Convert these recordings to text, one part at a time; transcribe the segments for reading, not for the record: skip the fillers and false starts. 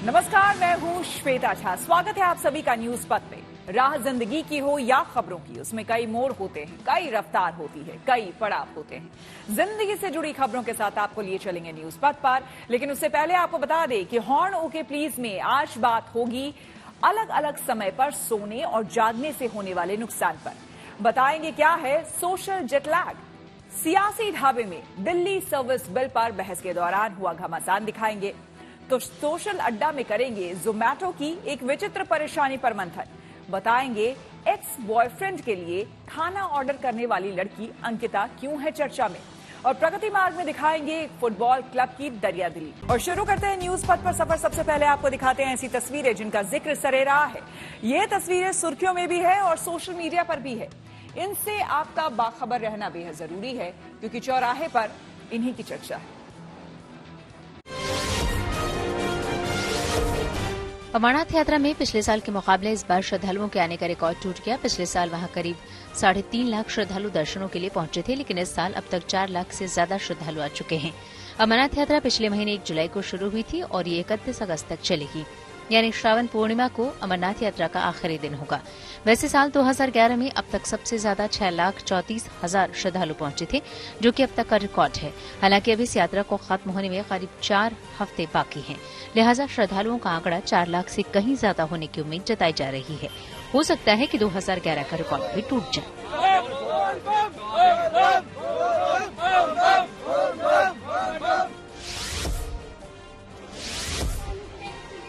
नमस्कार, मैं हूं श्वेता झा। स्वागत है आप सभी का न्यूज पथ पे। राह जिंदगी की हो या खबरों की, उसमें कई मोड़ होते हैं, कई रफ्तार होती है, कई पड़ाव होते हैं। जिंदगी से जुड़ी खबरों के साथ आपको लिए चलेंगे न्यूज पथ पर, लेकिन उससे पहले आपको बता दें कि हॉर्न ओके प्लीज में आज बात होगी अलग अलग समय पर सोने और जागने से होने वाले नुकसान पर। बताएंगे क्या है सोशल जेटलैग। सियासी ढाबे में दिल्ली सर्विस बिल पर बहस के दौरान हुआ घमासान दिखाएंगे। तो सोशल अड्डा में करेंगे जोमैटो की एक विचित्र परेशानी पर मंथन। बताएंगे एक्स बॉयफ्रेंड के लिए खाना ऑर्डर करने वाली लड़की अंकिता क्यों है चर्चा में। और प्रगति मार्ग में दिखाएंगे फुटबॉल क्लब की दरियादिली। और शुरू करते हैं न्यूज पथ पर सफर। सबसे पहले आपको दिखाते हैं ऐसी तस्वीरें जिनका जिक्र सरे रहा है। ये तस्वीरें सुर्खियों में भी है और सोशल मीडिया पर भी है। इनसे आपका बाखबर रहना बेहद जरूरी है, क्योंकि चौराहे पर इन्हीं की चर्चा है। अमरनाथ यात्रा में पिछले साल के मुकाबले इस बार श्रद्धालुओं के आने का रिकॉर्ड टूट गया। पिछले साल वहां करीब 3.5 लाख श्रद्धालु दर्शनों के लिए पहुंचे थे, लेकिन इस साल अब तक 4 लाख से ज्यादा श्रद्धालु आ चुके हैं। अमरनाथ यात्रा पिछले महीने 1 जुलाई को शुरू हुई थी और ये 31 अगस्त तक चलेगी, यानी श्रावण पूर्णिमा को अमरनाथ यात्रा का आखिरी दिन होगा। वैसे साल 2011 में अब तक सबसे ज्यादा 6,34,000 श्रद्धालु पहुंचे थे, जो कि अब तक का रिकॉर्ड है। हालांकि अभी इस यात्रा को खत्म होने में करीब 4 हफ्ते बाकी हैं, लिहाजा श्रद्धालुओं का आंकड़ा 4 लाख से कहीं ज्यादा होने की उम्मीद जताई जा रही है। हो सकता है कि 2011 का रिकॉर्ड भी टूट जाए।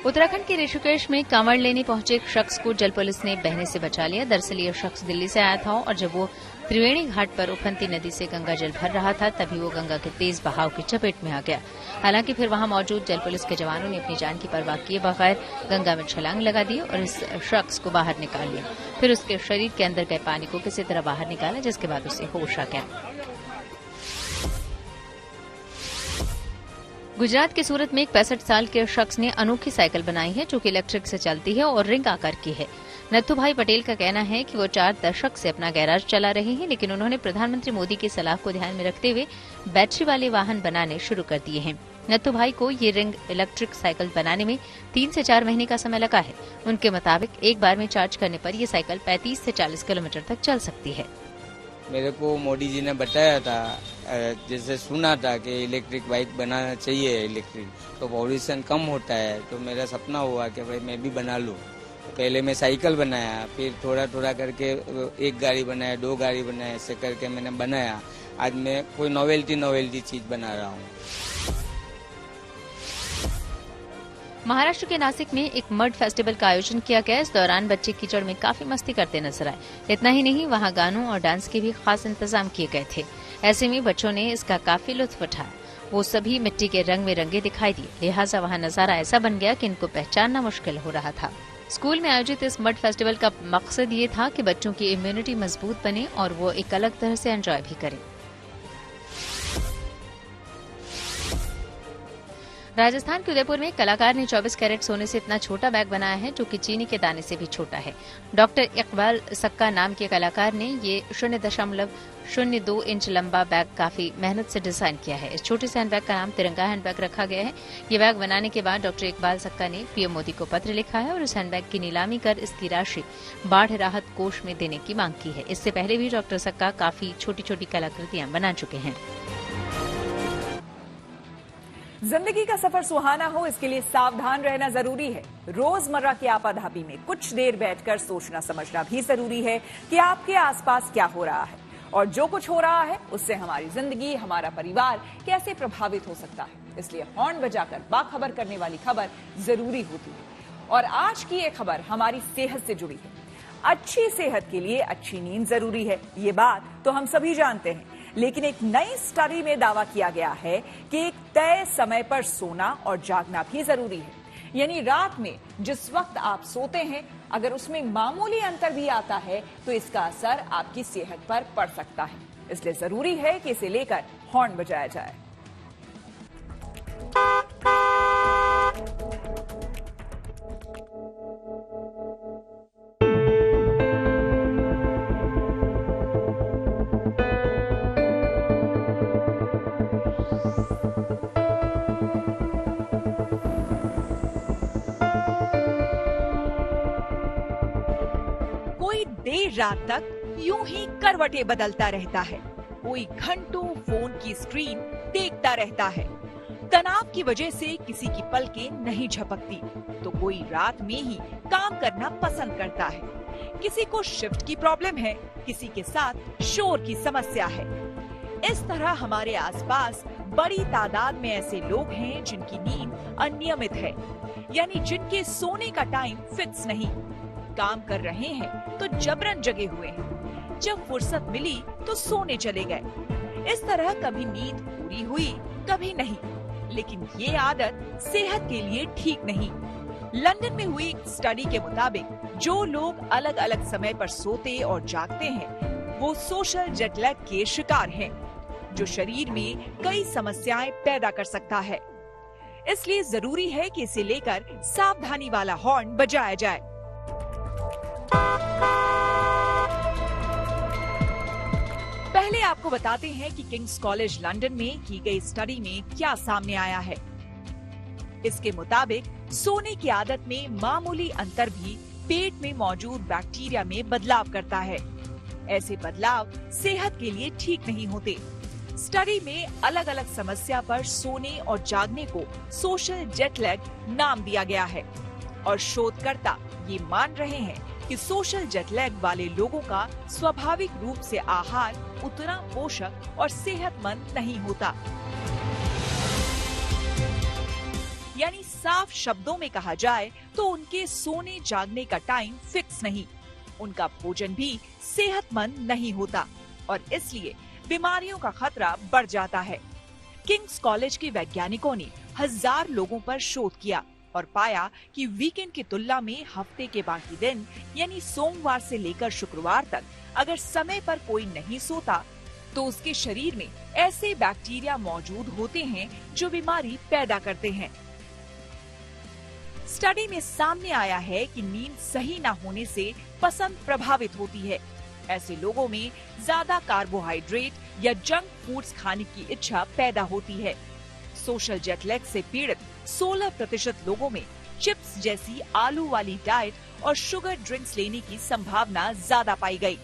उत्तराखंड के ऋषिकेश में कांवड़ लेने पहुंचे एक शख्स को जल पुलिस ने बहने से बचा लिया। दरअसल ये शख्स दिल्ली से आया था और जब वो त्रिवेणी घाट पर उफनती नदी से गंगा जल भर रहा था, तभी वो गंगा के तेज बहाव की चपेट में आ गया। हालांकि फिर वहां मौजूद जल पुलिस के जवानों ने अपनी जान की परवाह किए बगैर गंगा में छलांग लगा दी और इस शख्स को बाहर निकाल लिया। फिर उसके शरीर के अंदर गए पानी को किसी तरह बाहर निकाला, जिसके बाद उसे होश आ गया। गुजरात के सूरत में एक 65 साल के शख्स ने अनोखी साइकिल बनाई है, जो कि इलेक्ट्रिक से चलती है और रिंग आकार की है। नत्थू भाई पटेल का कहना है कि वो 4 दशक से अपना गैराज चला रहे हैं, लेकिन उन्होंने प्रधानमंत्री मोदी की सलाह को ध्यान में रखते हुए बैटरी वाले वाहन बनाने शुरू कर दिए हैं। नत्थू भाई को ये रिंग इलेक्ट्रिक साइकिल बनाने में 3 से 4 महीने का समय लगा है। उनके मुताबिक एक बार में चार्ज करने पर ये साइकिल 35 से 40 किलोमीटर तक चल सकती है। मेरे को मोदी जी ने बताया था, जैसे सुना था कि इलेक्ट्रिक बाइक बनाना चाहिए इलेक्ट्रिक, तो पॉल्यूशन कम होता है। तो मेरा सपना हुआ कि भाई मैं भी बना लूँ। तो पहले मैं साइकिल बनाया, फिर थोड़ा थोड़ा करके 1 गाड़ी बनाया, 2 गाड़ी बनाया, ऐसे करके मैंने बनाया। आज मैं कोई नोवेल्टी चीज बना रहा हूँ। महाराष्ट्र के नासिक में एक मड फेस्टिवल का आयोजन किया गया। इस दौरान बच्चे कीचड़ में काफी मस्ती करते नजर आए। इतना ही नहीं, वहां गानों और डांस के भी खास इंतजाम किए गए थे। ऐसे में बच्चों ने इसका काफी लुत्फ उठाया। वो सभी मिट्टी के रंग में रंगे दिखाई दिए, लिहाजा वहां नजारा ऐसा बन गया कि इनको पहचानना मुश्किल हो रहा था। स्कूल में आयोजित इस मड फेस्टिवल का मकसद ये था कि बच्चों की इम्यूनिटी मजबूत बने और वो एक अलग तरह से एंजॉय भी करें। राजस्थान के उदयपुर में कलाकार ने 24 कैरेट सोने से इतना छोटा बैग बनाया है, जो कि चीनी के दाने से भी छोटा है। डॉक्टर इकबाल सक्का नाम के कलाकार ने ये 0.02 इंच लंबा बैग काफी मेहनत से डिजाइन किया है। इस छोटे से हैंडबैग का नाम तिरंगा हैंडबैग रखा गया है। ये बैग बनाने के बाद डॉक्टर इकबाल सक्का ने पीएम मोदी को पत्र लिखा है और इस हैंडबैग की नीलामी कर इसकी राशि बाढ़ राहत कोष में देने की मांग की है। इससे पहले भी डॉक्टर सक्का काफी छोटी छोटी कलाकृतियां बना चुके हैं। जिंदगी का सफर सुहाना हो, इसके लिए सावधान रहना जरूरी है। रोजमर्रा की आपाधापी में कुछ देर बैठकर सोचना समझना भी जरूरी है कि आपके आसपास क्या हो रहा है और जो कुछ हो रहा है उससे हमारी जिंदगी, हमारा परिवार कैसे प्रभावित हो सकता है। इसलिए हॉर्न बजाकर बाखबर करने वाली खबर जरूरी होती है। और आज की ये खबर हमारी सेहत से जुड़ी है। अच्छी सेहत के लिए अच्छी नींद जरूरी है, ये बात तो हम सभी जानते हैं। लेकिन एक नई स्टडी में दावा किया गया है कि एक तय समय पर सोना और जागना भी जरूरी है। यानी रात में जिस वक्त आप सोते हैं, अगर उसमें मामूली अंतर भी आता है तो इसका असर आपकी सेहत पर पड़ सकता है। इसलिए जरूरी है कि इसे लेकर हॉर्न बजाया जाए। रात तक यूं ही करवटें बदलता रहता है, कोई घंटों फोन की स्क्रीन देखता रहता है। तनाव की वजह से किसी की पलकें नहीं झपकती, तो कोई रात में ही काम करना पसंद करता है। किसी को शिफ्ट की प्रॉब्लम है, किसी के साथ शोर की समस्या है। इस तरह हमारे आसपास बड़ी तादाद में ऐसे लोग हैं जिनकी नींद अनियमित है, यानी जिनके सोने का टाइम फिक्स नहीं। काम कर रहे हैं तो जबरन जगे हुए हैं, जब फुर्सत मिली तो सोने चले गए। इस तरह कभी नींद पूरी हुई, कभी नहीं। लेकिन ये आदत सेहत के लिए ठीक नहीं। लंदन में हुई एक स्टडी के मुताबिक जो लोग अलग अलग समय पर सोते और जागते हैं, वो सोशल जेट लैग के शिकार हैं, जो शरीर में कई समस्याएं पैदा कर सकता है। इसलिए जरूरी है कि इसे लेकर सावधानी वाला हॉर्न बजाया जाए। पहले आपको बताते हैं कि किंग्स कॉलेज लंदन में की गई स्टडी में क्या सामने आया है। इसके मुताबिक सोने की आदत में मामूली अंतर भी पेट में मौजूद बैक्टीरिया में बदलाव करता है। ऐसे बदलाव सेहत के लिए ठीक नहीं होते। स्टडी में अलग अलग समस्या पर सोने और जागने को सोशल जेट लैग नाम दिया गया है और शोधकर्ता ये मान रहे हैं कि सोशल जेट लैग वाले लोगों का स्वाभाविक रूप से आहार उतना पोषक और सेहतमंद नहीं होता। यानी साफ शब्दों में कहा जाए तो उनके सोने जागने का टाइम फिक्स नहीं, उनका भोजन भी सेहतमंद नहीं होता और इसलिए बीमारियों का खतरा बढ़ जाता है। किंग्स कॉलेज के वैज्ञानिकों ने 1000 लोगों पर शोध किया और पाया कि वीकेंड की तुलना में हफ्ते के बाकी दिन यानी सोमवार से लेकर शुक्रवार तक अगर समय पर कोई नहीं सोता तो उसके शरीर में ऐसे बैक्टीरिया मौजूद होते हैं जो बीमारी पैदा करते हैं। स्टडी में सामने आया है कि नींद सही न होने से पसंद प्रभावित होती है। ऐसे लोगों में ज्यादा कार्बोहाइड्रेट या जंक फूड्स खाने की इच्छा पैदा होती है। सोशल जेट लैग से पीड़ित 16% लोगों में चिप्स जैसी आलू वाली डाइट और शुगर ड्रिंक्स लेने की संभावना ज्यादा पाई गई।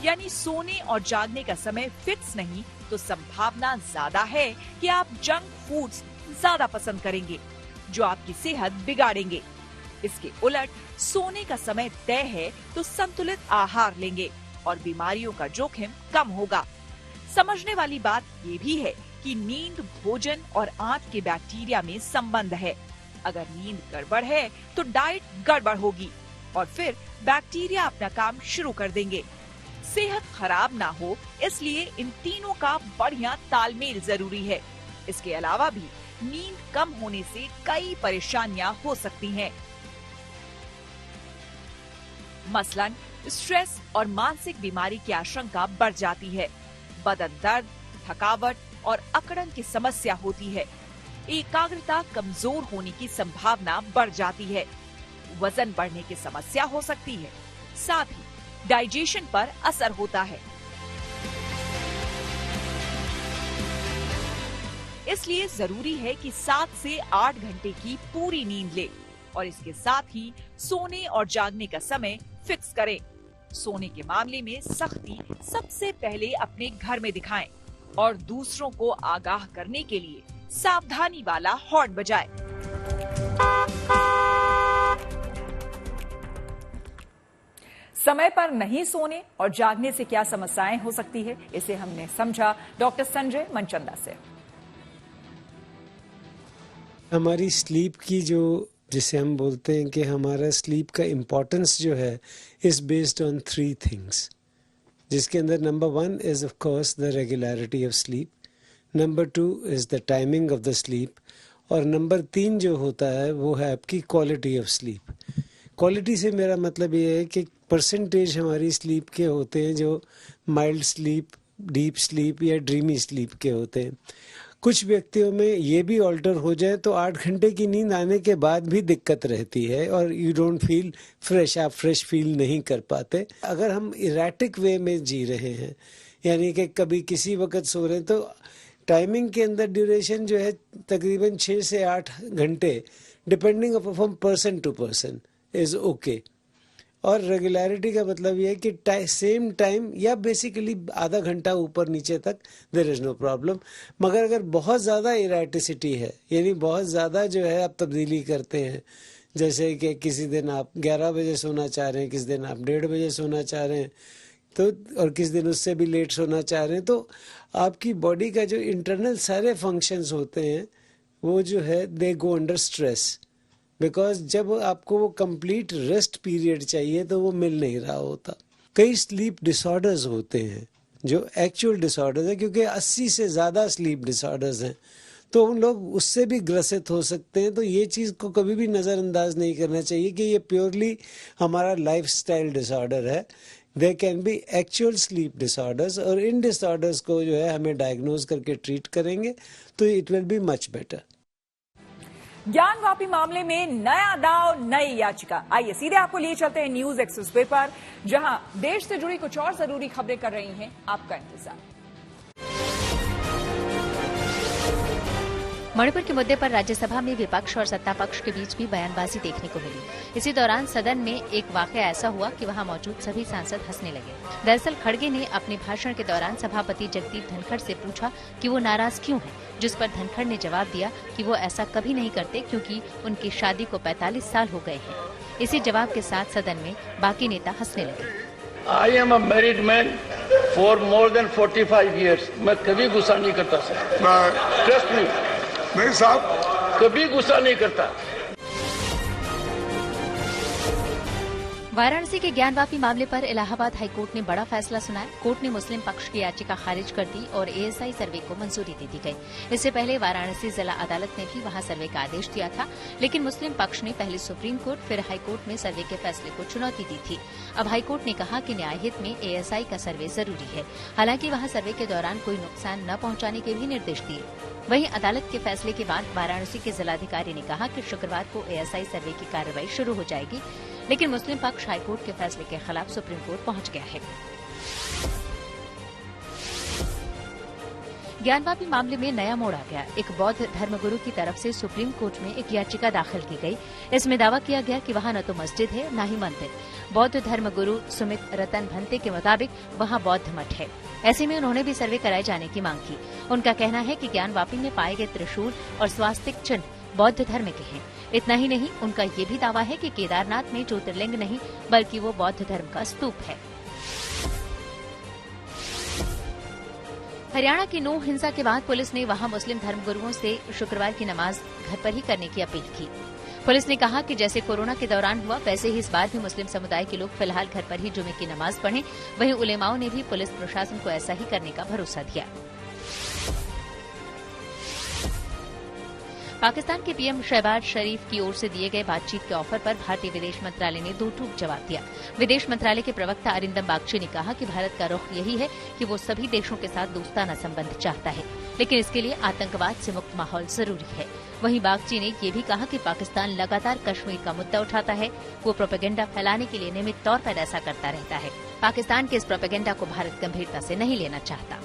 यानी सोने और जागने का समय फिक्स नहीं तो संभावना ज्यादा है कि आप जंक फूड्स ज्यादा पसंद करेंगे जो आपकी सेहत बिगाड़ेंगे। इसके उलट सोने का समय तय है तो संतुलित आहार लेंगे और बीमारियों का जोखिम कम होगा। समझने वाली बात ये भी है कि नींद, भोजन और आंत के बैक्टीरिया में संबंध है। अगर नींद गड़बड़ है तो डाइट गड़बड़ होगी और फिर बैक्टीरिया अपना काम शुरू कर देंगे। सेहत खराब ना हो इसलिए इन तीनों का बढ़िया तालमेल जरूरी है। इसके अलावा भी नींद कम होने से कई परेशानियां हो सकती हैं। मसलन स्ट्रेस और मानसिक बीमारी की आशंका बढ़ जाती है। बदन दर्द, थकावट और अकड़न की समस्या होती है। एकाग्रता कमजोर होने की संभावना बढ़ जाती है। वजन बढ़ने की समस्या हो सकती है। साथ ही डाइजेशन पर असर होता है। इसलिए जरूरी है कि 7 से 8 घंटे की पूरी नींद ले और इसके साथ ही सोने और जागने का समय फिक्स करें। सोने के मामले में सख्ती सबसे पहले अपने घर में दिखाएं और दूसरों को आगाह करने के लिए सावधानी वाला हॉर्न बजाएं। समय पर नहीं सोने और जागने से क्या समस्याएं हो सकती है, इसे हमने समझा डॉक्टर संजय मनचंदा से। हमारी स्लीप की जिसे हम बोलते हैं कि हमारा स्लीप का इम्पोर्टेंस जो है इज बेस्ड ऑन 3 थिंग्स, जिसके अंदर number 1 is of course the regularity of sleep, number 2 is the timing of the sleep और नंबर 3 जो होता है वो है आपकी क्वालिटी ऑफ स्लीप। क्वालिटी से मेरा मतलब ये है कि परसेंटेज हमारी स्लीप के होते हैं जो माइल्ड स्लीप, डीप स्लीप या ड्रीमी स्लीप के होते हैं। कुछ व्यक्तियों में ये भी ऑल्टर हो जाए तो 8 घंटे की नींद आने के बाद भी दिक्कत रहती है और यू डोंट फील फ्रेश, आप फ्रेश फील नहीं कर पाते। अगर हम इरेटिक वे में जी रहे हैं, यानी कि कभी किसी वक्त सो रहे हैं, तो टाइमिंग के अंदर ड्यूरेशन जो है तकरीबन 6 से 8 घंटे depending upon person to person is okay. और रेगुलरिटी का मतलब ये है कि सेम टाइम या बेसिकली आधा घंटा ऊपर नीचे तक देयर इज नो प्रॉब्लम। मगर अगर बहुत ज़्यादा इराटिसिटी है, यानी बहुत ज़्यादा जो है आप तब्दीली करते हैं, जैसे कि किसी दिन आप 11 बजे सोना चाह रहे हैं, किसी दिन आप 1:30 बजे सोना चाह रहे हैं, तो और किस दिन उससे भी लेट सोना चाह रहे हैं, तो आपकी बॉडी का जो इंटरनल सारे फंक्शंस होते हैं वो जो है दे गो अंडर स्ट्रेस, बिकॉज जब आपको वो कंप्लीट रेस्ट पीरियड चाहिए तो वो मिल नहीं रहा होता। कई स्लीप डिसऑर्डर्स होते हैं जो एक्चुअल डिसऑर्डर्स हैं, क्योंकि 80 से ज़्यादा स्लीप डिसऑर्डर्स हैं, तो उन लोग उससे भी ग्रसित हो सकते हैं। तो ये चीज़ को कभी भी नज़रअंदाज नहीं करना चाहिए कि ये प्योरली हमारा लाइफस्टाइल डिसऑर्डर है। There can be actual sleep disorders, और इन डिसऑर्डर्स को जो है हमें डायग्नोज करके ट्रीट करेंगे तो it will be much better. Gyanvapi मामले में नया दाव, नई याचिका। आइए सीधे आपको लिए चलते हैं न्यूज एक्सप्रेस वे पर, जहां देश से जुड़ी कुछ और जरूरी खबरें कर रही हैं आपका इंतजार। मणिपुर के मुद्दे पर राज्यसभा में विपक्ष और सत्ता पक्ष के बीच भी बयानबाजी देखने को मिली। इसी दौरान सदन में एक वाकया ऐसा हुआ कि वहां मौजूद सभी सांसद हंसने लगे। दरअसल खड़गे ने अपने भाषण के दौरान सभापति जगदीप धनखड़ से पूछा कि वो नाराज क्यों हैं, जिस पर धनखड़ ने जवाब दिया कि वो ऐसा कभी नहीं करते क्योंकि उनकी शादी को 45 साल हो गए हैं। इसी जवाब के साथ सदन में बाकी नेता हंसने लगे। I am a married man for more than 45 years. मैं कभी गुस्सा नहीं करता सर। Trust me. नहीं साहब, कभी गुस्सा नहीं करता। वाराणसी के ज्ञानवापी मामले पर इलाहाबाद हाईकोर्ट ने बड़ा फैसला सुनाया। कोर्ट ने मुस्लिम पक्ष की याचिका खारिज कर दी और एएसआई सर्वे को मंजूरी दे दी गई। इससे पहले वाराणसी जिला अदालत ने भी वहां सर्वे का आदेश दिया था, लेकिन मुस्लिम पक्ष ने पहले सुप्रीम कोर्ट फिर हाईकोर्ट में सर्वे के फैसले को चुनौती दी थी। अब हाईकोर्ट ने कहा कि न्यायहित में एएसआई का सर्वे जरूरी है। हालांकि वहां सर्वे के दौरान कोई नुकसान न पहुंचाने के भी निर्देश दिए। वहीं अदालत के फैसले के बाद वाराणसी के जिलाधिकारी ने कहा कि शुक्रवार को एएसआई सर्वे की कार्रवाई शुरू हो जाएगी, लेकिन मुस्लिम पक्ष हाईकोर्ट के फैसले के खिलाफ सुप्रीम कोर्ट पहुंच गया है। ज्ञानवापी मामले में नया मोड़ आ गया। एक बौद्ध धर्मगुरु की तरफ से सुप्रीम कोर्ट में एक याचिका दाखिल की गई। इसमें दावा किया गया कि वहां न तो मस्जिद है न ही मंदिर। बौद्ध धर्मगुरु सुमित रतन भंते के मुताबिक वहां बौद्ध मठ है। ऐसे में उन्होंने भी सर्वे कराए जाने की मांग की। उनका कहना है कि ज्ञानवापी में पाए गए त्रिशूल और स्वास्तिक चिन्ह बौद्ध धर्म के हैं। इतना ही नहीं, उनका ये भी दावा है कि केदारनाथ में ज्योतिर्लिंग नहीं बल्कि वो बौद्ध धर्म का स्तूप है। हरियाणा की नूंह हिंसा के बाद पुलिस ने वहां मुस्लिम धर्मगुरुओं से शुक्रवार की नमाज घर पर ही करने की अपील की। पुलिस ने कहा कि जैसे कोरोना के दौरान हुआ, वैसे ही इस बार भी मुस्लिम समुदाय के लोग फिलहाल घर पर ही जुमे की नमाज पढ़ें। वहीं उलेमाओं ने भी पुलिस प्रशासन को ऐसा ही करने का भरोसा दिया। पाकिस्तान के पीएम शहबाज शरीफ की ओर से दिए गए बातचीत के ऑफर पर भारतीय विदेश मंत्रालय ने दो टूक जवाब दिया। विदेश मंत्रालय के प्रवक्ता अरिंदम बागची ने कहा कि भारत का रुख यही है कि वो सभी देशों के साथ दोस्ताना संबंध चाहता है, लेकिन इसके लिए आतंकवाद से मुक्त माहौल जरूरी है। वहीं बागची ने ये भी कहा कि पाकिस्तान लगातार कश्मीर का मुद्दा उठाता है। वो प्रोपेगेंडा फैलाने के लिए नियमित तौर पर ऐसा करता रहता है। पाकिस्तान के इस प्रोपेगेंडा को भारत गंभीरता से नहीं लेना चाहता।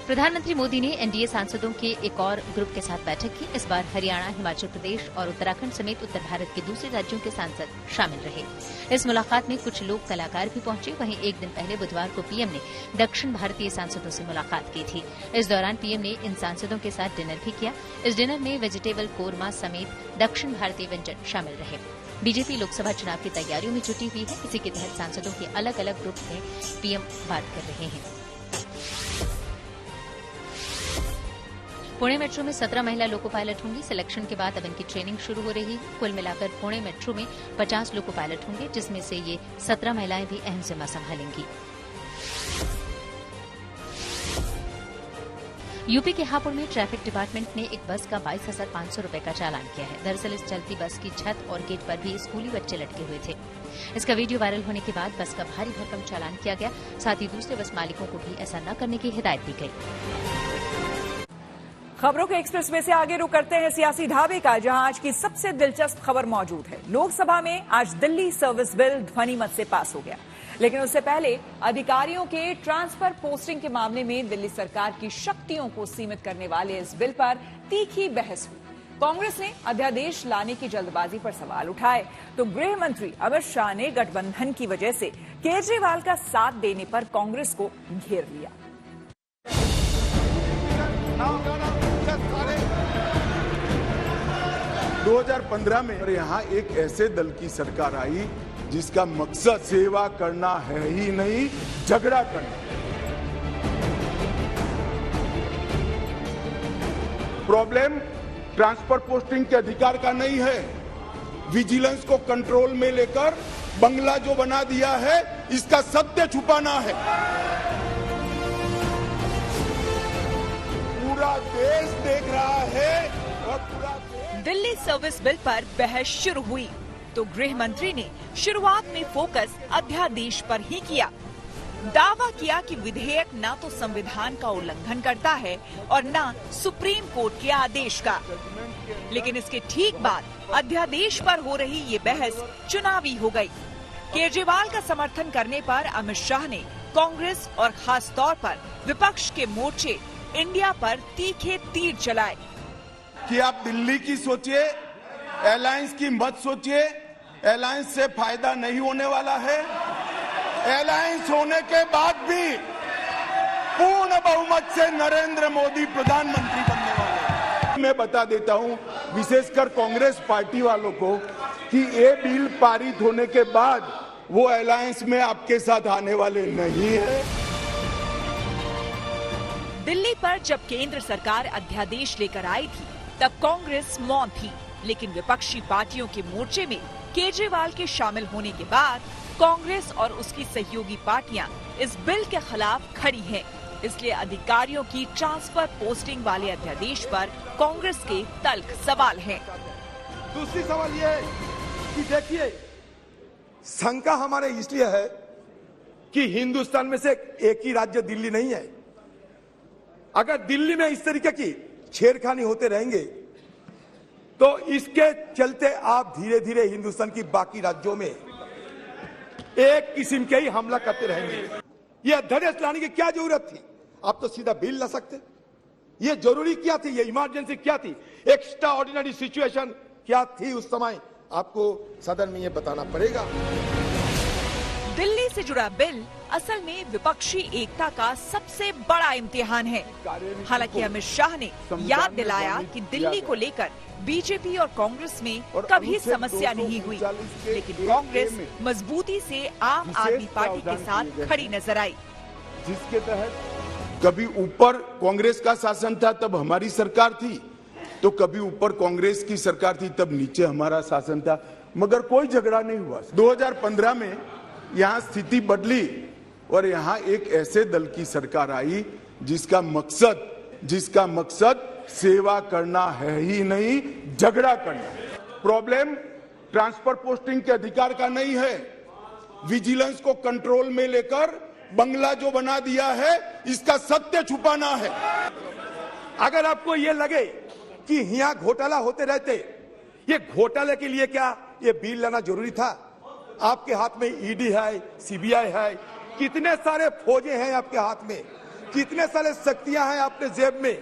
प्रधानमंत्री मोदी ने एनडीए सांसदों के एक और ग्रुप के साथ बैठक की। इस बार हरियाणा, हिमाचल प्रदेश और उत्तराखंड समेत उत्तर भारत के दूसरे राज्यों के सांसद शामिल रहे। इस मुलाकात में कुछ लोक कलाकार भी पहुंचे। वहीं एक दिन पहले बुधवार को पीएम ने दक्षिण भारतीय सांसदों से मुलाकात की थी। इस दौरान पीएम ने इन सांसदों के साथ डिनर भी किया। इस डिनर में वेजिटेबल कोरमा समेत दक्षिण भारतीय व्यंजन शामिल रहे। बीजेपी लोकसभा चुनाव की तैयारियों में जुटी हुई है। इसी के तहत सांसदों के अलग अलग ग्रुप में पीएम बात कर रहे हैं। पुणे मेट्रो में 17 महिला लोको पायलट होंगी। सिलेक्शन के बाद अब इनकी ट्रेनिंग शुरू हो रही है। कुल मिलाकर पुणे मेट्रो में 50 लोको पायलट होंगे, जिसमें से ये 17 महिलाएं भी अहम जिम्मा संभालेंगी। यूपी के हापुड़ में ट्रैफिक डिपार्टमेंट ने एक बस का 22,500 रुपए का चालान किया है। दरअसल इस चलती बस की छत और गेट पर भी स्कूली बच्चे लटके हुए थे। इसका वीडियो वायरल होने के बाद बस का भारी भरकम चालान किया गया। साथ ही दूसरे बस मालिकों को भी ऐसा न करने की हिदायत दी गई। खबरों के एक्सप्रेस में से आगे रुक करते हैं सियासी ढाबे का, जहां आज की सबसे दिलचस्प खबर मौजूद है। लोकसभा में आज दिल्ली सर्विस बिल ध्वनिमत से पास हो गया। लेकिन उससे पहले अधिकारियों के ट्रांसफर पोस्टिंग के मामले में दिल्ली सरकार की शक्तियों को सीमित करने वाले इस बिल पर तीखी बहस हुई। कांग्रेस ने अध्यादेश लाने की जल्दबाजी पर सवाल उठाए तो गृह मंत्री अमित शाह ने गठबंधन की वजह से केजरीवाल का साथ देने पर कांग्रेस को घेर लिया। 2015 में यहाँ एक ऐसे दल की सरकार आई जिसका मकसद सेवा करना है ही नहीं, झगड़ा करना। प्रॉब्लम ट्रांसफर पोस्टिंग के अधिकार का नहीं है, विजिलेंस को कंट्रोल में लेकर बंगला जो बना दिया है इसका सत्य छुपाना है। पूरा देश देख रहा है और पूरा दिल्ली सर्विस बिल पर बहस शुरू हुई तो गृह मंत्री ने शुरुआत में फोकस अध्यादेश पर ही किया। दावा किया कि विधेयक न तो संविधान का उल्लंघन करता है और न सुप्रीम कोर्ट के आदेश का। लेकिन इसके ठीक बाद अध्यादेश पर हो रही ये बहस चुनावी हो गई। केजरीवाल का समर्थन करने पर अमित शाह ने कांग्रेस और खास तौर पर विपक्ष के मोर्चे इंडिया पर तीखे तीर चलाए कि आप दिल्ली की सोचिए, एलायंस की मत सोचिए। एलायंस से फायदा नहीं होने वाला है। एलायंस होने के बाद भी पूर्ण बहुमत से नरेंद्र मोदी प्रधानमंत्री बनने वाले हैं। मैं बता देता हूं विशेषकर कांग्रेस पार्टी वालों को कि ये बिल पारित होने के बाद वो एलायंस में आपके साथ आने वाले नहीं है। दिल्ली पर जब केंद्र सरकार अध्यादेश लेकर आई थी तब कांग्रेस मौन थी, लेकिन विपक्षी पार्टियों के मोर्चे में केजरीवाल के शामिल होने के बाद कांग्रेस और उसकी सहयोगी पार्टियां इस बिल के खिलाफ खड़ी हैं। इसलिए अधिकारियों की ट्रांसफर पोस्टिंग वाले अध्यादेश पर कांग्रेस के तल्ख सवाल हैं। दूसरी सवाल ये है कि देखिए, शंका हमारे इसलिए है कि हिंदुस्तान में से एक ही राज्य दिल्ली नहीं है। अगर दिल्ली में इस तरीके की छेड़खानी होते रहेंगे तो इसके चलते आप धीरे धीरे हिंदुस्तान की बाकी राज्यों में एक किस्म के ही हमला करते रहेंगे। यह अध्यादेश लाने की क्या जरूरत थी? आप तो सीधा बिल ला सकते। ये जरूरी क्या थी? ये इमरजेंसी क्या थी? एक्स्ट्रा ऑर्डिनरी सिचुएशन क्या थी उस समय? आपको सदन में ये बताना पड़ेगा। दिल्ली से जुड़ा बिल असल में विपक्षी एकता का सबसे बड़ा इम्तिहान है। हालांकि अमित शाह ने याद दिलाया कि दिल्ली को लेकर बीजेपी और कांग्रेस में कभी समस्या नहीं हुई, लेकिन कांग्रेस मजबूती से आम आदमी पार्टी के साथ खड़ी नजर आई, जिसके तहत कभी ऊपर कांग्रेस का शासन था तब हमारी सरकार थी, तो कभी ऊपर कांग्रेस की सरकार थी तब नीचे हमारा शासन था, मगर कोई झगड़ा नहीं हुआ। 2015 में यहाँ स्थिति बदली और यहाँ एक ऐसे दल की सरकार आई जिसका मकसद सेवा करना है ही नहीं, झगड़ा करना। प्रॉब्लम ट्रांसफर पोस्टिंग के अधिकार का नहीं है, विजिलेंस को कंट्रोल में लेकर बंगला जो बना दिया है इसका सत्य छुपाना है। अगर आपको ये लगे कि यहाँ घोटाला होते रहते, ये घोटाले के लिए क्या ये बिल लाना जरूरी था? आपके हाथ में ईडी है, सीबीआई है, कितने सारे फौजे हैं आपके हाथ में, कितने सारे शक्तियां हैं आपके जेब में,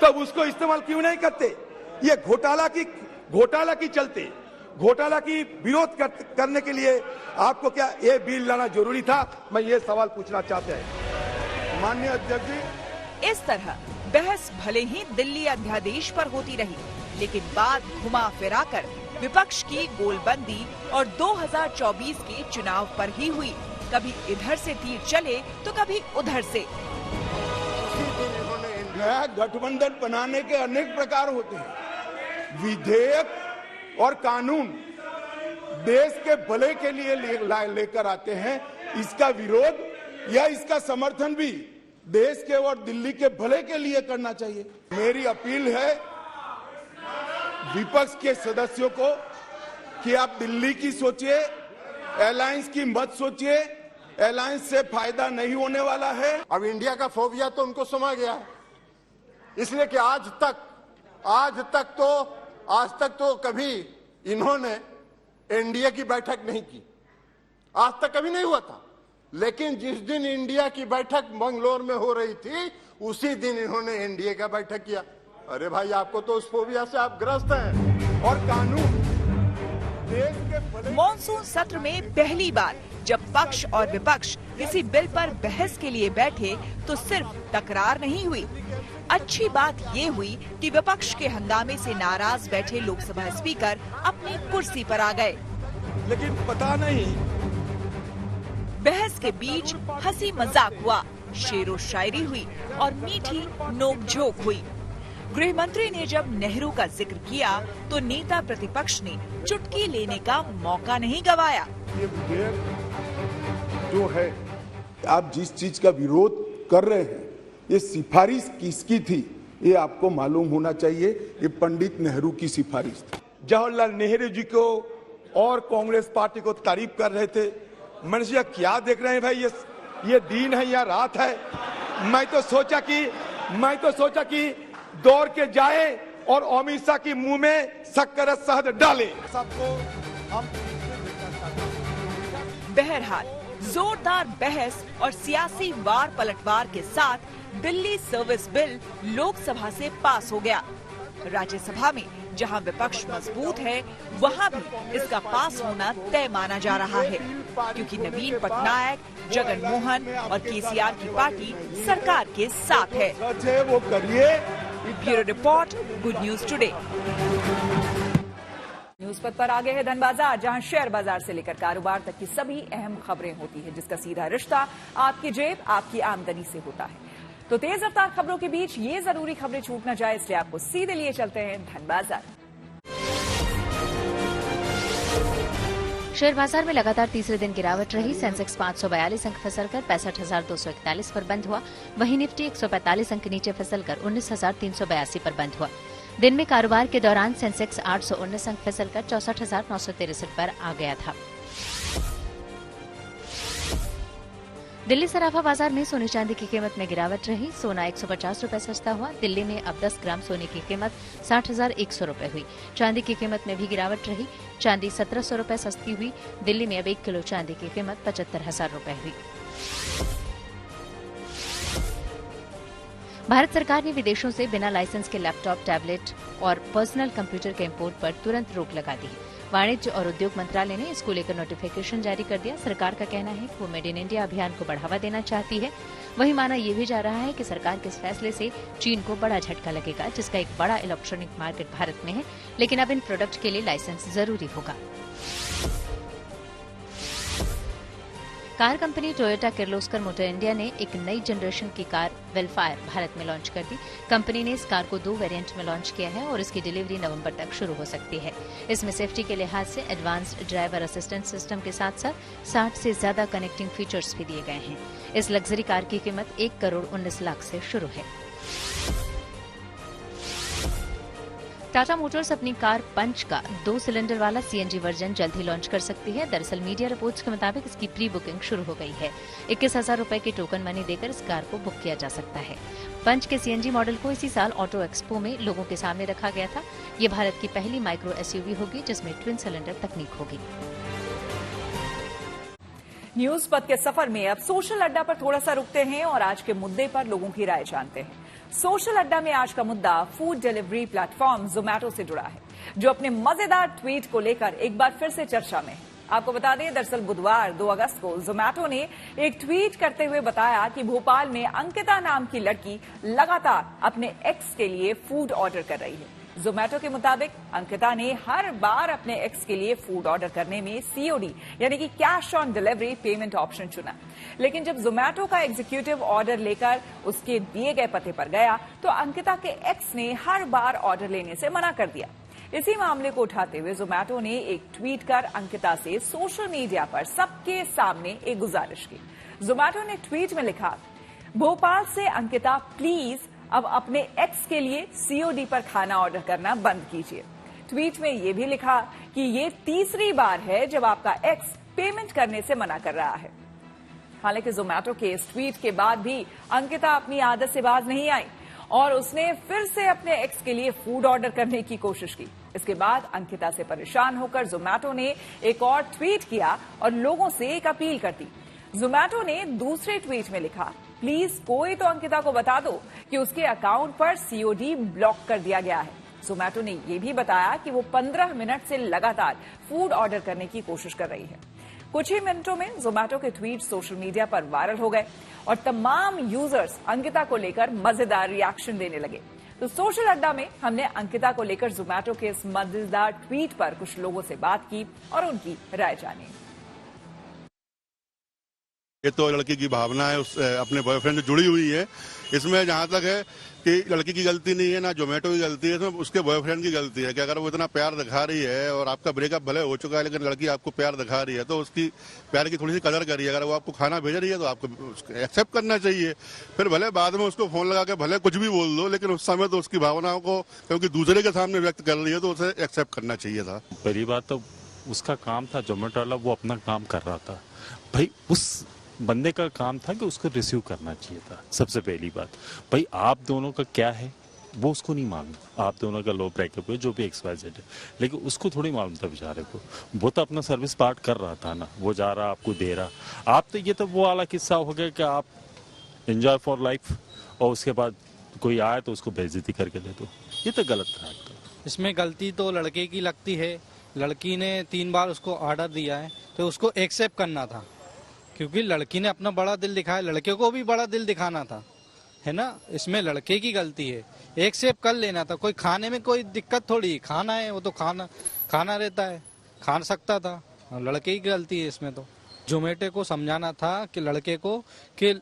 तब उसको इस्तेमाल क्यों नहीं करते? ये घोटाला की चलते, घोटाला की विरोध करने के लिए आपको क्या ये बिल लाना जरूरी था? मैं ये सवाल पूछना चाहते हैं माननीय अध्यक्ष जी। इस तरह बहस भले ही दिल्ली अध्यादेश पर होती रही, लेकिन बात घुमा फिरा कर विपक्ष की गोलबंदी और 2024 के चुनाव पर ही हुई। कभी इधर से तीर चले तो कभी उधर से। गठबंधन बनाने के अनेक प्रकार होते हैं। विधेयक और कानून देश के भले के लिए लेकर आते हैं। इसका विरोध या इसका समर्थन भी देश के और दिल्ली के भले के लिए करना चाहिए। मेरी अपील है विपक्ष के सदस्यों को कि आप दिल्ली की सोचिए, एलायंस की मत सोचिए। एलायंस से फायदा नहीं होने वाला है। अब इंडिया का फोबिया तो उनको समा गया है, इसलिए कि आज तक तो कभी इन्होंने एनडीए की बैठक नहीं की। आज तक कभी नहीं हुआ था। लेकिन जिस दिन इंडिया की बैठक मंगलोर में हो रही थी उसी दिन इन्होंने एनडीए का बैठक किया। अरे भाई, आपको तो उस फोबिया से आप ग्रस्त हैं। और कानून देश के मॉनसून सत्र में पहली बार जब पक्ष और विपक्ष किसी बिल पर बहस के लिए बैठे तो सिर्फ तकरार नहीं हुई। अच्छी बात ये हुई कि विपक्ष के हंगामे से नाराज बैठे लोकसभा स्पीकर अपनी कुर्सी पर आ गए। लेकिन पता नहीं, बहस के बीच हंसी मजाक हुआ, शेरो शायरी हुई और मीठी नोकझोंक हुई। गृह मंत्री ने जब नेहरू का जिक्र किया तो नेता प्रतिपक्ष ने चुटकी लेने का मौका नहीं गंवाया। ये विधेयक जो है, आप जिस चीज का विरोध कर रहे हैं, ये सिफारिश किसकी थी ये आपको मालूम होना चाहिए। ये पंडित नेहरू की सिफारिश थी। जवाहरलाल नेहरू जी को और कांग्रेस पार्टी को तारीफ कर रहे थे। मैंने सोचा क्या देख रहे हैं भाई, ये दिन है या रात है। मैं तो सोचा कि दौड़ के जाए और अमित शाह की मुंह में शक्कर शहद डाले। सबको हम बहरहाल जोरदार बहस और सियासी वार पलटवार के साथ दिल्ली सर्विस बिल लोकसभा से पास हो गया। राज्यसभा में जहां विपक्ष मजबूत है, वहां भी इसका पास होना तय माना जा रहा है, क्योंकि नवीन पटनायक, जगन मोहन और केसीआर की पार्टी सरकार के साथ है। वो करिए। Bureau report, good news today. News पथ पर आगे है धन बाजार, जहां शेयर बाजार से लेकर कारोबार तक की सभी अहम खबरें होती है, जिसका सीधा रिश्ता आपकी जेब, आपकी आमदनी से होता है। तो तेज रफ्तार खबरों के बीच ये जरूरी खबरें छूट न जाए, इसलिए आपको सीधे लिए चलते हैं धन बाजार। शेयर बाजार में लगातार तीसरे दिन गिरावट रही। सेंसेक्स 542 अंक फिसलकर 65,241 पर बंद हुआ। वहीं निफ्टी 145 अंक नीचे फिसलकर 19,382 पर बंद हुआ। दिन में कारोबार के दौरान सेंसेक्स 819 अंक फिसलकर 64,963 पर आ गया था। दिल्ली सराफा बाजार में सोने चांदी की कीमत में गिरावट रही। सोना 150 रुपए सस्ता हुआ। दिल्ली में अब 10 ग्राम सोने की कीमत 60,100 रुपए हुई। चांदी की कीमत में भी गिरावट रही। चांदी 1,700 रुपए सस्ती हुई। दिल्ली में अब 1 किलो चांदी की कीमत 75,000 रुपए हुई। भारत सरकार ने विदेशों से बिना लाइसेंस के लैपटॉप, टैबलेट और पर्सनल कंप्यूटर के इंपोर्ट पर तुरंत रोक लगा दी। वाणिज्य और उद्योग मंत्रालय ने इसको लेकर नोटिफिकेशन जारी कर दिया। सरकार का कहना है कि वो मेड इन इंडिया अभियान को बढ़ावा देना चाहती है। वहीं माना यह भी जा रहा है कि सरकार के इस फैसले से चीन को बड़ा झटका लगेगा, जिसका एक बड़ा इलेक्ट्रॉनिक मार्केट भारत में है, लेकिन अब इन प्रोडक्ट के लिए लाइसेंस जरूरी होगा। Car company Toyota Kirloskar motor India ने एक नई जनरेशन की कार वेलफायर भारत में लॉन्च कर दी। कंपनी ने इस कार को 2 वेरिएंट में लॉन्च किया है और इसकी डिलीवरी नवंबर तक शुरू हो सकती है। इसमें सेफ्टी के लिहाज से एडवांस्ड ड्राइवर असिस्टेंट सिस्टम के साथ साथ 60 से ज्यादा कनेक्टिंग फीचर्स भी दिए गए हैं। इस लग्जरी कार की कीमत 1 करोड़ 19 लाख से शुरू है। टाटा मोटर्स अपनी कार पंच का 2 सिलेंडर वाला सीएनजी वर्जन जल्द ही लॉन्च कर सकती है। दरअसल मीडिया रिपोर्ट्स के मुताबिक इसकी प्री बुकिंग शुरू हो गई है। 21,000 रुपए की टोकन मनी देकर इस कार को बुक किया जा सकता है। पंच के सीएनजी मॉडल को इसी साल ऑटो एक्सपो में लोगों के सामने रखा गया था। ये भारत की पहली माइक्रो एसयूवी होगी जिसमें ट्विन सिलेंडर तकनीक होगी। न्यूज पथ के सफर में अब सोशल अड्डा पर थोड़ा सा रुकते हैं और आज के मुद्दे पर लोगों की राय जानते हैं। सोशल अड्डा में आज का मुद्दा फूड डिलीवरी प्लेटफॉर्म जोमैटो से जुड़ा है, जो अपने मजेदार ट्वीट को लेकर एक बार फिर से चर्चा में है। आपको बता दें, दरअसल बुधवार 2 अगस्त को जोमैटो ने एक ट्वीट करते हुए बताया कि भोपाल में अंकिता नाम की लड़की लगातार अपने एक्स के लिए फूड ऑर्डर कर रही है। जोमैटो के मुताबिक अंकिता ने हर बार अपने एक्स के लिए फूड ऑर्डर करने में सीओडी यानी कि cash on delivery payment option चुना, लेकिन जब जोमैटो का एग्जीक्यूटिव ऑर्डर लेकर उसके दिए गए पते पर गया तो अंकिता के एक्स ने हर बार ऑर्डर लेने से मना कर दिया। इसी मामले को उठाते हुए जोमैटो ने एक ट्वीट कर अंकिता से सोशल मीडिया पर सबके सामने एक गुजारिश की। जोमैटो ने ट्वीट में लिखा, भोपाल से अंकिता प्लीज अब अपने एक्स के लिए सीओडी पर खाना ऑर्डर करना बंद कीजिए। ट्वीट में यह भी लिखा कि ये तीसरी बार है जब आपका एक्स पेमेंट करने से मना कर रहा है। हालांकि जोमैटो के इस ट्वीट के बाद भी अंकिता अपनी आदत से बाज नहीं आई और उसने फिर से अपने एक्स के लिए फूड ऑर्डर करने की कोशिश की। इसके बाद अंकिता से परेशान होकर जोमैटो ने एक और ट्वीट किया और लोगों से एक अपील कर दी। जोमैटो ने दूसरे ट्वीट में लिखा, प्लीज कोई तो अंकिता को बता दो कि उसके अकाउंट पर सीओडी ब्लॉक कर दिया गया है। जोमैटो ने यह भी बताया कि वो 15 मिनट से लगातार फूड ऑर्डर करने की कोशिश कर रही है। कुछ ही मिनटों में जोमैटो के ट्वीट सोशल मीडिया पर वायरल हो गए और तमाम यूजर्स अंकिता को लेकर मजेदार रिएक्शन देने लगे। तो सोशल अड्डा में हमने अंकिता को लेकर जोमैटो के इस मजेदार ट्वीट पर कुछ लोगों से बात की और उनकी राय जानी। ये तो लड़की की भावना है, उस अपने बॉयफ्रेंड से जुड़ी हुई है। इसमें जहां तक है कि लड़की की गलती नहीं है, ना जोमेटो की गलती है, इसमें उसके बॉयफ्रेंड की गलती है कि अगर वो इतना प्यार दिखा रही है और आपका ब्रेकअप भले हो चुका है लेकिन लड़की आपको प्यार दिखा रही है तो उसकी प्यार की थोड़ी सी कदर करिए। अगर वो आपको खाना भेज रही है तो आपको एक्सेप्ट करना चाहिए। फिर भले बाद में उसको फोन लगा के भले कुछ भी बोल दो, लेकिन उस समय तो उसकी भावनाओं को क्योंकि दूसरे के सामने व्यक्त कर रही है तो उसे एक्सेप्ट करना चाहिए था। पहली बात तो उसका काम था, जोमेटो वाला वो अपना काम कर रहा था। भाई उस बंदे का काम था कि उसको रिसीव करना चाहिए था। सबसे पहली बात भाई आप दोनों का क्या है वो उसको नहीं मालूम। आप दोनों का लो ब्रेकअप है जो भी XYZ है, लेकिन उसको थोड़ी मालूम था बेचारे को। वो तो अपना सर्विस पार्ट कर रहा था ना, वो जा रहा आपको दे रहा। आप तो ये तो वो वाला किस्सा हो गया कि आप एंजॉय फॉर लाइफ और उसके बाद कोई आए तो उसको बेइज्जती करके दे दो। ये तो गलत था। इसमें गलती तो लड़के की लगती है। लड़की ने 3 बार उसको ऑर्डर दिया है तो उसको एक्सेप्ट करना था, क्योंकि लड़की ने अपना बड़ा दिल दिखाया, लड़के को भी बड़ा दिल दिखाना था, है ना। इसमें लड़के की गलती है, एक्सेप्ट कर लेना था। कोई खाने में कोई दिक्कत थोड़ी, खाना है वो तो खाना रहता है, खा सकता था। लड़के की गलती है इसमें। तो जोमेटो को समझाना था कि लड़के को कि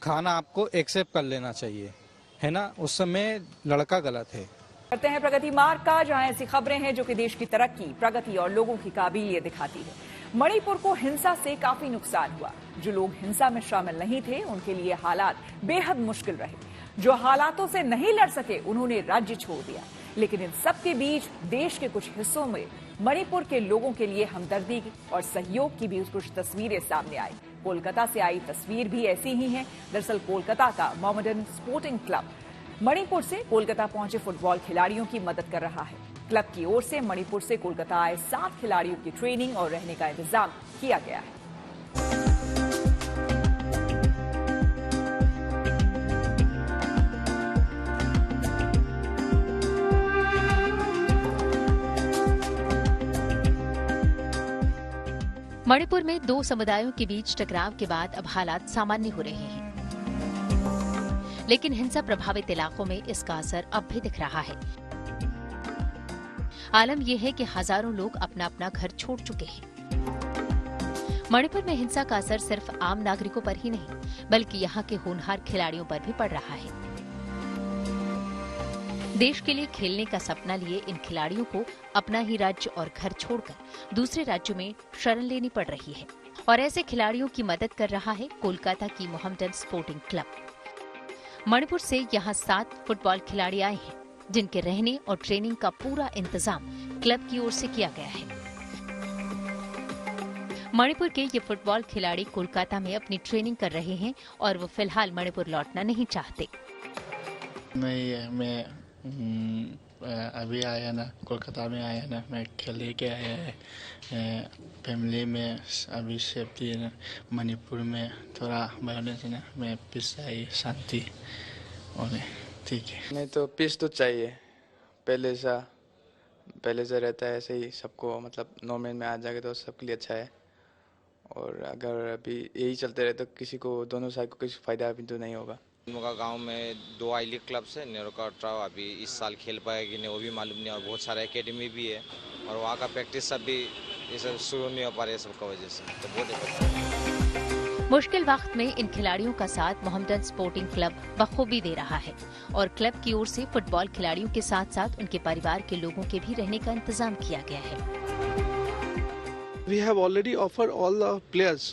खाना आपको एक्सेप्ट कर लेना चाहिए, है ना। उस समय लड़का गलत है। करते हैं प्रगति मार्ग का, जहां ऐसी खबरें हैं जो कि देश की तरक्की, प्रगति और लोगों की काबिलियत दिखाती है। मणिपुर को हिंसा से काफी नुकसान हुआ। जो लोग हिंसा में शामिल नहीं थे उनके लिए हालात बेहद मुश्किल रहे। जो हालातों से नहीं लड़ सके उन्होंने राज्य छोड़ दिया। लेकिन इन सब के बीच देश के कुछ हिस्सों में मणिपुर के लोगों के लिए हमदर्दी और सहयोग की भी कुछ तस्वीरें सामने आई। कोलकाता से आई तस्वीर भी ऐसी ही है। दरअसल कोलकाता का मोहम्मडन स्पोर्टिंग क्लब मणिपुर से कोलकाता पहुंचे फुटबॉल खिलाड़ियों की मदद कर रहा है। क्लब की ओर से मणिपुर से कोलकाता आए 7 खिलाड़ियों की ट्रेनिंग और रहने का इंतजाम किया गया है। मणिपुर में 2 समुदायों के बीच टकराव के बाद अब हालात सामान्य हो रहे हैं, लेकिन हिंसा प्रभावित इलाकों में इसका असर अब भी दिख रहा है। आलम यह है कि हजारों लोग अपना अपना घर छोड़ चुके हैं। मणिपुर में हिंसा का असर सिर्फ आम नागरिकों पर ही नहीं बल्कि यहाँ के होनहार खिलाड़ियों पर भी पड़ रहा है। देश के लिए खेलने का सपना लिए इन खिलाड़ियों को अपना ही राज्य और घर छोड़कर दूसरे राज्यों में शरण लेनी पड़ रही है और ऐसे खिलाड़ियों की मदद कर रहा है कोलकाता की मोहम्मडन स्पोर्टिंग क्लब। मणिपुर से यहाँ 7 फुटबॉल खिलाड़ी आए हैं जिनके रहने और ट्रेनिंग का पूरा इंतजाम क्लब की ओर से किया गया है। मणिपुर के ये फुटबॉल खिलाड़ी कोलकाता में अपनी ट्रेनिंग कर रहे हैं और वो फिलहाल मणिपुर लौटना नहीं चाहते। मैं अभी आया ना, कोलकाता में आया ना, मैं खेल के आया है। फैमिली में अभी सेफ्टी है ना। मणिपुर में थोड़ा वायलेंस है ना, मैं पीस चाहिए, शांति और ठीक है। नहीं तो पीस तो चाहिए, पहले से रहता है ऐसे ही सबको, मतलब नॉर्मल में आ जाएगा तो सबके लिए अच्छा है। और अगर अभी यही चलते रहे तो किसी को, दोनों साइड को किसी फायदा भी तो नहीं होगा। उनका गांव में 2 आई लीग क्लब है, नेरोका ट्राव अभी इस साल खेल पाएगा कि नहीं वो भी मालूम नहीं। और बहुत सारा एकेडमी भी है और वहाँ का प्रैक्टिस सब भी ये सब शुरू नहीं हो पा रहा है सबका वजह से, तो बहुत मुश्किल वक्त में इन खिलाड़ियों का साथ मोहम्मडन स्पोर्टिंग क्लब बखूबी दे रहा है और क्लब की ओर से फुटबॉल खिलाड़ियों के साथ साथ उनके परिवार के लोगों के भी रहने का इंतजाम किया गया है। We have already offered all the players,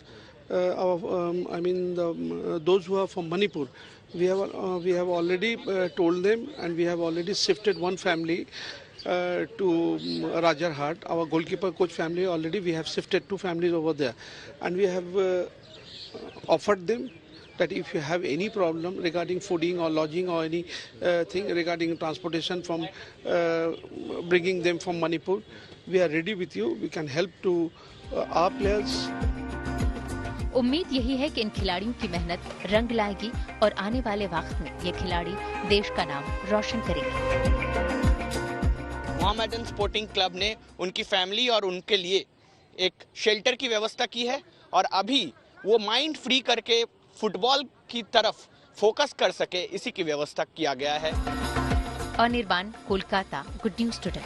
those who are from Manipur. We have already told them, and we have already shifted one family to Rajarhat. Our goalkeeper coach family already we have shifted 2 families over there, and we have offered them that if you have any problem regarding fooding or lodging or any thing regarding transportation from bringing them from Manipur, we are ready with you. We can help to our players. उम्मीद यही है कि इन खिलाड़ियों की मेहनत रंग लाएगी और आने वाले वक्त में ये खिलाड़ी देश का नाम रोशन करेंगे। मोहम्मदन स्पोर्टिंग क्लब ने उनकी फैमिली और उनके लिए एक शेल्टर की व्यवस्था की है और अभी वो माइंड फ्री करके फुटबॉल की तरफ फोकस कर सके, इसी की व्यवस्था किया गया है। Anirban, Kolkata, good news today.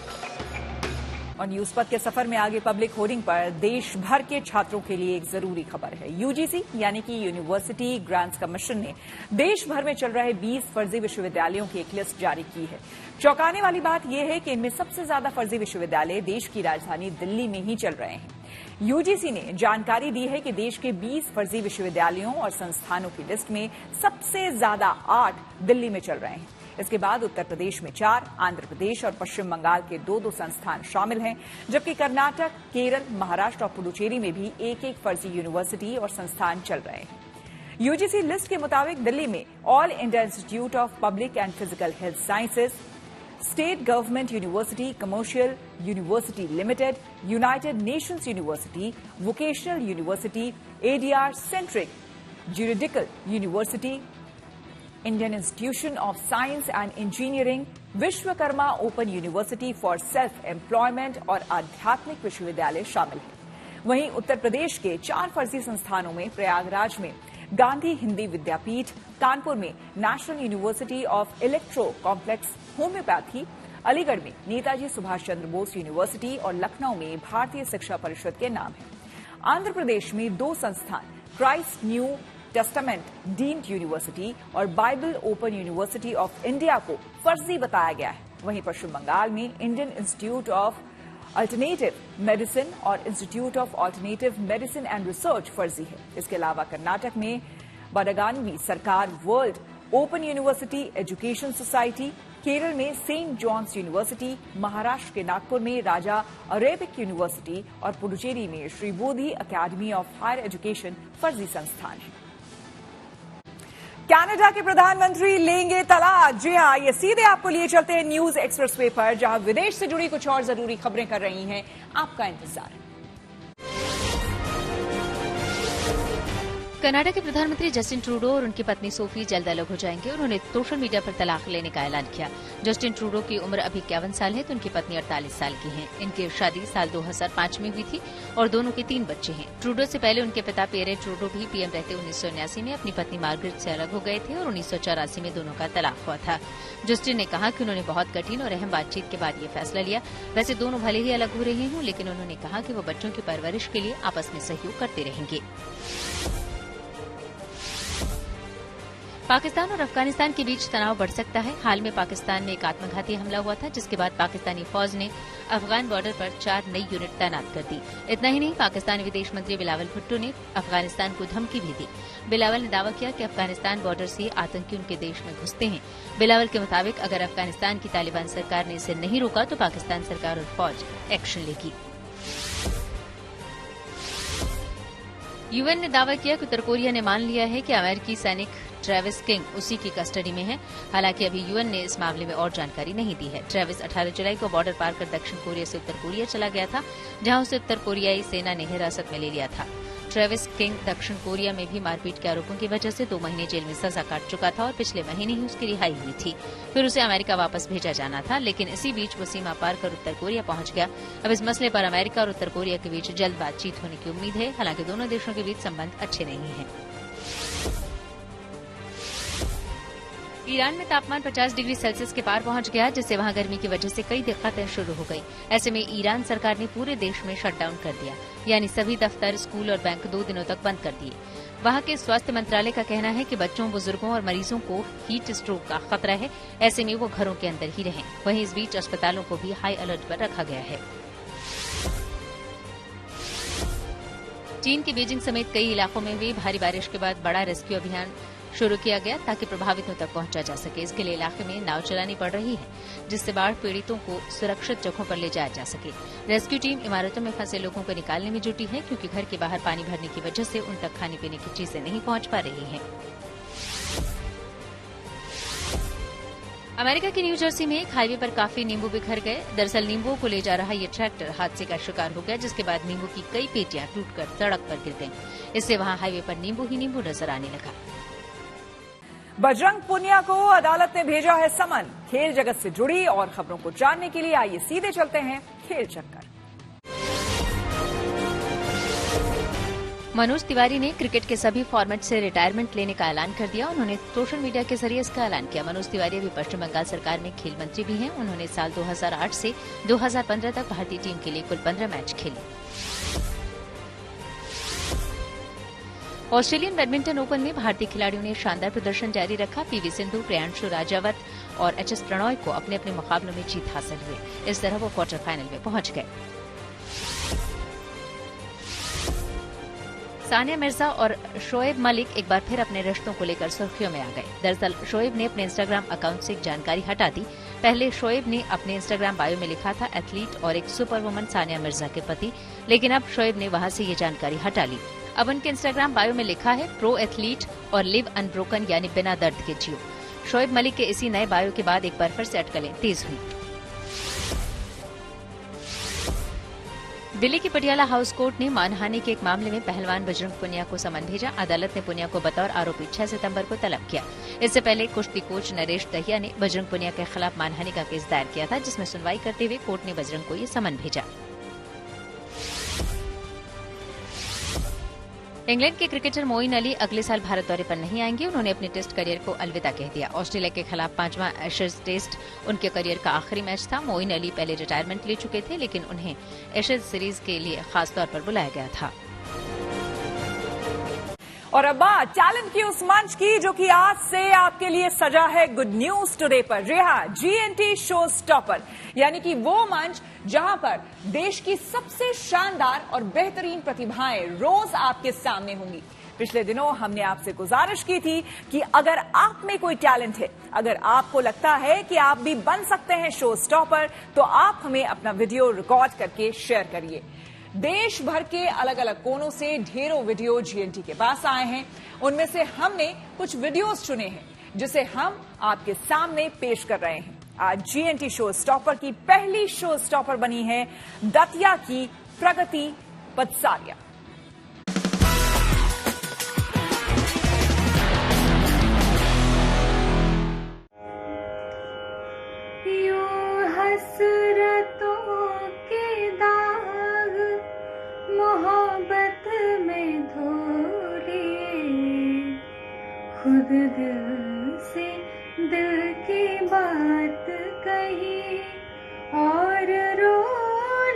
और न्यूज पथ के सफर में आगे पब्लिक होर्डिंग पर देश भर के छात्रों के लिए एक जरूरी खबर है। यूजीसी यानी कि यूनिवर्सिटी ग्रांट्स कमीशन ने देश भर में चल रहे 20 फर्जी विश्वविद्यालयों की एक लिस्ट जारी की है। चौंकाने वाली बात यह है कि इनमें सबसे ज्यादा फर्जी विश्वविद्यालय देश की राजधानी दिल्ली में ही चल रहे हैं। यूजीसी ने जानकारी दी है कि देश के 20 फर्जी विश्वविद्यालयों और संस्थानों की लिस्ट में सबसे ज्यादा 8 दिल्ली में चल रहे हैं। इसके बाद उत्तर प्रदेश में 4, आंध्र प्रदेश और पश्चिम बंगाल के 2-2 संस्थान शामिल हैं, जबकि कर्नाटक, केरल, महाराष्ट्र और पुडुचेरी में भी एक-एक फर्जी यूनिवर्सिटी और संस्थान चल रहे हैं। यूजीसी लिस्ट के मुताबिक दिल्ली में all India institute of public and physical health sciences, state government university, commercial university limited, United Nations university, vocational university, ADR centric, juridical university, Indian institution of science and engineering, Vishwakarma open university for self employment और आध्यात्मिक विश्वविद्यालय शामिल हैं। वहीं उत्तर प्रदेश के 4 फर्जी संस्थानों में प्रयागराज में गांधी हिंदी विद्यापीठ, कानपुर में national university of electro complex homeopathy, Aligarh में नेताजी सुभाष चंद्र बोस यूनिवर्सिटी और लखनऊ में भारतीय शिक्षा परिषद के नाम हैं। आंध्र प्रदेश में 2 संस्थान Christ New Testament deemed university और Bible open university of India को फर्जी बताया गया है। वहीं पश्चिम बंगाल में Indian institute of alternative medicine और institute of alternative medicine and research फर्जी है। इसके अलावा कर्नाटक में Badaganvi Sarkar world open university education society, Kerala में सेंट जॉन्स यूनिवर्सिटी, महाराष्ट्र के नागपुर में राजा अरेबिक यूनिवर्सिटी और पुडुचेरी में श्री बोधि अकेडमी ऑफ हायर एजुकेशन फर्जी संस्थान है। कनाडा के प्रधानमंत्री लेंगे तलाक। जी हां, ये सीधे आपको लिए चलते हैं न्यूज एक्सप्रेसवे पर, जहां विदेश से जुड़ी कुछ और जरूरी खबरें कर रही हैं आपका इंतजार। कनाडा के प्रधानमंत्री जस्टिन ट्रूडो और उनकी पत्नी सोफी जल्द अलग हो जाएंगे। उन्होंने सोशल मीडिया पर तलाक लेने का ऐलान किया। जस्टिन ट्रूडो की उम्र अभी 51 साल है तो उनकी पत्नी 48 साल की हैं। इनकी शादी साल 2005 में हुई थी और दोनों के 3 बच्चे हैं। ट्रूडो से पहले उनके पिता पियरे ट्रूडो भी पीएम रहते 1979 में अपनी पत्नी मार्गरेट से अलग हो गए थे और 1984 में दोनों का तलाक हुआ था। जस्टिन ने कहा कि उन्होंने बहुत कठिन और अहम बातचीत के बाद ये फैसला लिया। वैसे दोनों भले ही अलग हो रहे हों, लेकिन उन्होंने कहा कि वो बच्चों की परवरिश के लिए आपस में सहयोग करते रहेंगे। पाकिस्तान और अफगानिस्तान के बीच तनाव बढ़ सकता है। हाल में पाकिस्तान में एक आत्मघाती हमला हुआ था, जिसके बाद पाकिस्तानी फौज ने अफगान बॉर्डर पर 4 नई यूनिट तैनात कर दी। इतना ही नहीं, पाकिस्तानी विदेश मंत्री बिलावल भुट्टो ने अफगानिस्तान को धमकी भी दी। बिलावल ने दावा किया कि अफगानिस्तान बॉर्डर से आतंकी उनके देश में घुसते हैं। बिलावल के मुताबिक अगर अफगानिस्तान की तालिबान सरकार ने इसे नहीं रोका तो पाकिस्तान सरकार और फौज एक्शन लेगी। यूएन ने दावा किया कि उत्तर कोरिया ने मान लिया है कि अमेरिकी सैनिक ट्रेविस किंग उसी की कस्टडी में है। हालांकि अभी यूएन ने इस मामले में और जानकारी नहीं दी है। ट्रेविस 18 जुलाई को बॉर्डर पार कर दक्षिण कोरिया से उत्तर कोरिया चला गया था, जहां उसे उत्तर कोरियाई सेना ने हिरासत में ले लिया था। ट्रेविस किंग दक्षिण कोरिया में भी मारपीट के आरोपों की वजह से 2 महीने जेल में सजा काट चुका था और पिछले महीने ही उसकी रिहाई हुई थी। फिर उसे अमेरिका वापस भेजा जाना था, लेकिन इसी बीच वो सीमा पार कर उत्तर कोरिया पहुंच गया। अब इस मसले पर अमेरिका और उत्तर कोरिया के बीच जल्द बातचीत होने की उम्मीद है। हालांकि दोनों देशों के बीच संबंध अच्छे नहीं हैं। ईरान में तापमान 50 डिग्री सेल्सियस के पार पहुंच गया, जिससे वहां गर्मी की वजह से कई दिक्कतें शुरू हो गई। ऐसे में ईरान सरकार ने पूरे देश में शटडाउन कर दिया, यानी सभी दफ्तर, स्कूल और बैंक 2 दिनों तक बंद कर दिए। वहां के स्वास्थ्य मंत्रालय का कहना है कि बच्चों, बुजुर्गों और मरीजों को हीट स्ट्रोक का खतरा है। ऐसे में वो घरों के अंदर ही रहें। वहीं इस बीच अस्पतालों को भी हाई अलर्ट पर रखा गया है। चीन के बीजिंग समेत कई इलाकों में हुई भारी बारिश के बाद बड़ा रेस्क्यू अभियान शुरू किया गया ताकि प्रभावितों तक पहुंचा जा सके। इसके लिए इलाके में नाव चलानी पड़ रही है, जिससे बाढ़ पीड़ितों को सुरक्षित जगहों पर ले जाया जा सके। रेस्क्यू टीम इमारतों में फंसे लोगों को निकालने में जुटी है, क्योंकि घर के बाहर पानी भरने की वजह से उन तक खाने पीने की चीजें नहीं पहुंच पा रही हैं। अमेरिका की न्यू जर्सी में एक हाईवे पर काफी नींबू बिखर गए। दरअसल नींबुओं को ले जा रहा ये ट्रैक्टर हादसे का शिकार हो गया, जिसके बाद नींबू की कई पेटियां टूटकर सड़क पर गिर गईं। इससे वहां हाईवे पर नींबू ही नींबू नजर आने लगा। बजरंग पुनिया को अदालत ने भेजा है समन। खेल जगत से जुड़ी और खबरों को जानने के लिए आइए सीधे चलते हैं खेल चक्कर। मनोज तिवारी ने क्रिकेट के सभी फॉर्मेट से रिटायरमेंट लेने का ऐलान कर दिया। उन्होंने सोशल मीडिया के जरिए इसका ऐलान किया। मनोज तिवारी अभी पश्चिम बंगाल सरकार में खेल मंत्री भी हैं। उन्होंने साल 2008 से 2015 तक भारतीय टीम के लिए कुल 15 मैच खेले। ऑस्ट्रेलियन बैडमिंटन ओपन में भारतीय खिलाड़ियों ने शानदार प्रदर्शन जारी रखा। पीवी सिंधु, प्रियांशु राजावत और एचएस प्रणॉय को अपने अपने मुकाबलों में जीत हासिल हुई। इस तरह वो क्वार्टर फाइनल में पहुंच गए। सानिया मिर्जा और शोएब मलिक एक बार फिर अपने रिश्तों को लेकर सुर्खियों में आ गए। दरअसल शोएब ने अपने इंस्टाग्राम अकाउंट से एक जानकारी हटा दी। पहले शोएब ने अपने इंस्टाग्राम बायो में लिखा था एथलीट और एक सुपर वुमन सानिया मिर्जा के पति, लेकिन अब शोएब ने वहां से ये जानकारी हटा ली। अब उनके इंस्टाग्राम बायो में लिखा है प्रो एथलीट और लिव अनब्रोकन, यानी बिना दर्द के जियो। शोएब मलिक के इसी नए बायो के बाद एक बार फिर से अटकलें तेज हुई। दिल्ली की पटियाला हाउस कोर्ट ने मानहानि के एक मामले में पहलवान बजरंग पुनिया को समन भेजा। अदालत ने पुनिया को बतौर आरोपी 6 सितंबर को तलब किया। इससे पहले कुश्ती कोच नरेश दहिया ने बजरंग पुनिया के खिलाफ मानहानि का केस दायर किया था, जिसमें सुनवाई करते हुए कोर्ट ने बजरंग को ये समन भेजा। इंग्लैंड के क्रिकेटर मोइन अली अगले साल भारत दौरे पर नहीं आएंगे। उन्होंने अपने टेस्ट करियर को अलविदा कह दिया। ऑस्ट्रेलिया के खिलाफ 5वां एशेज टेस्ट उनके करियर का आखिरी मैच था। मोइन अली पहले रिटायरमेंट ले चुके थे, लेकिन उन्हें एशेज सीरीज के लिए खास तौर पर बुलाया गया था। और अब बात टैलेंट की उस मंच की जो कि आज से आपके लिए सजा है गुड न्यूज टुडे पर। जी हां, जीएनटी शो स्टॉपर, यानी कि वो मंच जहां पर देश की सबसे शानदार और बेहतरीन प्रतिभाएं रोज आपके सामने होंगी। पिछले दिनों हमने आपसे गुजारिश की थी कि अगर आप में कोई टैलेंट है, अगर आपको लगता है कि आप भी बन सकते हैं शो स्टॉपर, तो आप हमें अपना वीडियो रिकॉर्ड करके शेयर करिए। देश भर के अलग अलग कोनों से ढेरों वीडियो जीएनटी के पास आए हैं। उनमें से हमने कुछ वीडियोस चुने हैं जिसे हम आपके सामने पेश कर रहे हैं। आज जीएनटी शो स्टॉपर की पहली शो स्टॉपर बनी है दतिया की प्रगति पदसारिया। मोहब्बत में धोली खुद दिल से दिल की बात कही और रो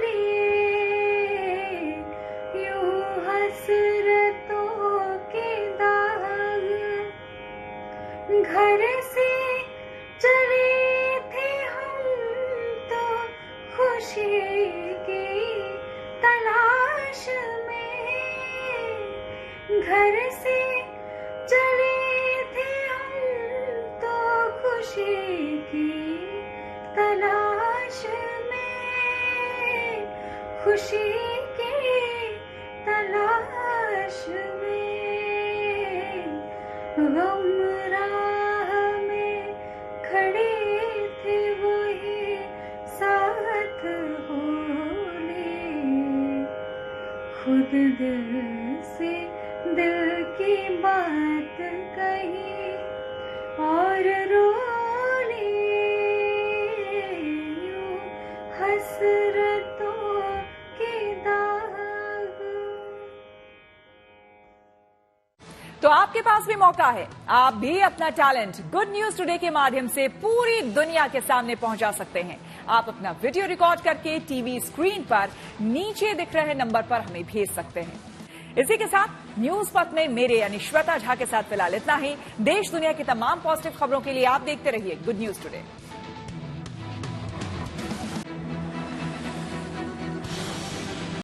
लिए यूं हसरतों के दाग। घर से चले थे हम तो खुशी की तलाश में, घर से चले थे हम तो खुशी की तलाश में, खुशी की तलाश में। गम राह में खड़े थे वही साथ होले, खुद दिल से दिल की बात कही और रो लिए यूं हसरतों के दाग। तो आपके पास भी मौका है, आप भी अपना टैलेंट गुड न्यूज टुडे के माध्यम से पूरी दुनिया के सामने पहुंचा सकते हैं। आप अपना वीडियो रिकॉर्ड करके टीवी स्क्रीन पर नीचे दिख रहे नंबर पर हमें भेज सकते हैं। इसी के साथ न्यूज पथ में मेरे यानी श्वेता झा के साथ फिलहाल इतना ही। देश दुनिया की तमाम पॉजिटिव खबरों के लिए आप देखते रहिए गुड न्यूज टुडे।